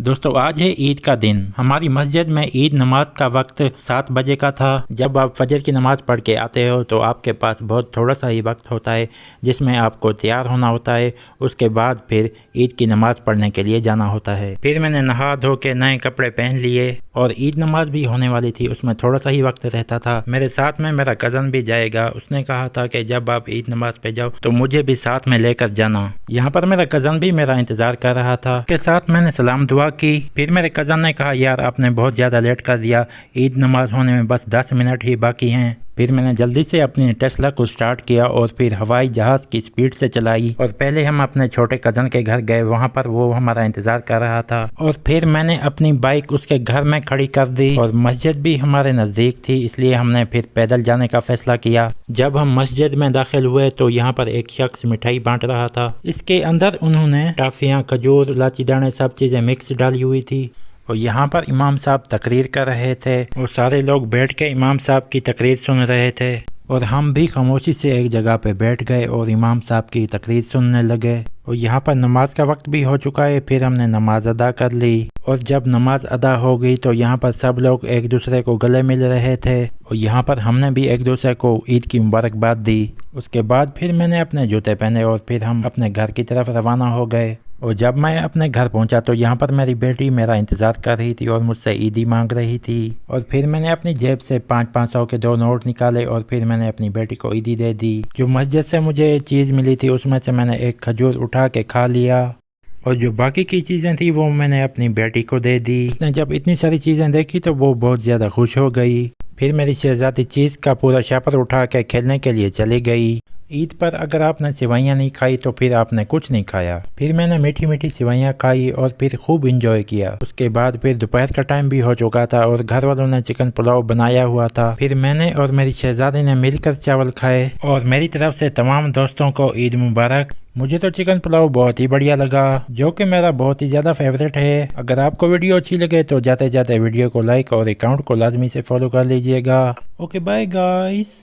دوستو آج ہے عید کا دن۔ ہماری مسجد میں عید نماز کا وقت 7 بجے کا تھا۔ جب آپ فجر کی نماز پڑھ کے آتے ہو تو آپ کے پاس بہت تھوڑا سا ہی وقت ہوتا ہے جس میں آپ کو تیار ہونا ہوتا ہے، اس کے بعد پھر عید کی نماز پڑھنے کے لیے جانا ہوتا ہے۔ پھر میں نے نہا دھو کے نئے کپڑے پہن لیے اور عید نماز بھی ہونے والی تھی، اس میں تھوڑا سا ہی وقت رہتا تھا۔ میرے ساتھ میں میرا کزن بھی جائے گا، اس نے کہا تھا کہ جب آپ عید نماز پہ جاؤ تو مجھے بھی ساتھ میں لے کر جانا۔ یہاں پر میرا کزن بھی میرا انتظار کر رہا تھا، اس کے ساتھ میں نے سلام دعا کی۔ پھر میرے کزن نے کہا یار آپ نے بہت زیادہ لیٹ کر دیا، عید نماز ہونے میں بس 10 منٹ ہی باقی ہیں۔ پھر میں نے جلدی سے اپنی ٹیسلا کو سٹارٹ کیا اور پھر ہوائی جہاز کی سپیڈ سے چلائی اور پہلے ہم اپنے چھوٹے کزن کے گھر گئے، وہاں پر وہ ہمارا انتظار کر رہا تھا اور پھر میں نے اپنی بائک اس کے گھر میں کھڑی کر دی اور مسجد بھی ہمارے نزدیک تھی، اس لیے ہم نے پھر پیدل جانے کا فیصلہ کیا۔ جب ہم مسجد میں داخل ہوئے تو یہاں پر ایک شخص مٹھائی بانٹ رہا تھا، اس کے اندر انہوں نے ٹافیاں، کھجور، لاچی دانے سب چیزیں مکس ڈالی ہوئی تھی اور یہاں پر امام صاحب تقریر کر رہے تھے اور سارے لوگ بیٹھ کے امام صاحب کی تقریر سن رہے تھے اور ہم بھی خاموشی سے ایک جگہ پہ بیٹھ گئے اور امام صاحب کی تقریر سننے لگے اور یہاں پر نماز کا وقت بھی ہو چکا ہے۔ پھر ہم نے نماز ادا کر لی اور جب نماز ادا ہو گئی تو یہاں پر سب لوگ ایک دوسرے کو گلے مل رہے تھے اور یہاں پر ہم نے بھی ایک دوسرے کو عید کی مبارکباد دی۔ اس کے بعد پھر میں نے اپنے جوتے پہنے اور پھر ہم اپنے گھر کی طرف روانہ ہو گئے اور جب میں اپنے گھر پہنچا تو یہاں پر میری بیٹی میرا انتظار کر رہی تھی اور مجھ سے عیدی مانگ رہی تھی اور پھر میں نے اپنی جیب سے 500 کے 2 نوٹ نکالے اور پھر میں نے اپنی بیٹی کو عیدی دے دی۔ جو مسجد سے مجھے چیز ملی تھی اس میں سے میں نے ایک کھجور اٹھا کے کھا لیا اور جو باقی کی چیزیں تھی وہ میں نے اپنی بیٹی کو دے دی۔ اس نے جب اتنی ساری چیزیں دیکھی تو وہ بہت زیادہ خوش ہو گئی۔ پھر میری شہزادی چیز کا پورا شاپر اٹھا کے کھیلنے کے لیے چلی گئی۔ عید پر اگر آپ نے سوئیاں نہیں کھائی تو پھر آپ نے کچھ نہیں کھایا۔ پھر میں نے میٹھی میٹھی سوئیاں کھائی اور پھر خوب انجوائے کیا۔ اس کے بعد پھر دوپہر کا ٹائم بھی ہو چکا تھا اور گھر والوں نے چکن پلاؤ بنایا ہوا تھا۔ پھر میں نے اور میری شہزادی نے مل کر چاول کھائے اور میری طرف سے تمام دوستوں کو عید مبارک۔ مجھے تو چکن پلاؤ بہت ہی بڑھیا لگا، جو کہ میرا بہت ہی زیادہ فیوریٹ ہے۔ اگر آپ کو ویڈیو اچھی لگے تو جاتے جاتے ویڈیو کو لائک اور اکاؤنٹ کو لازمی سے فالو کر لیجئے گا۔ Okay bye guys.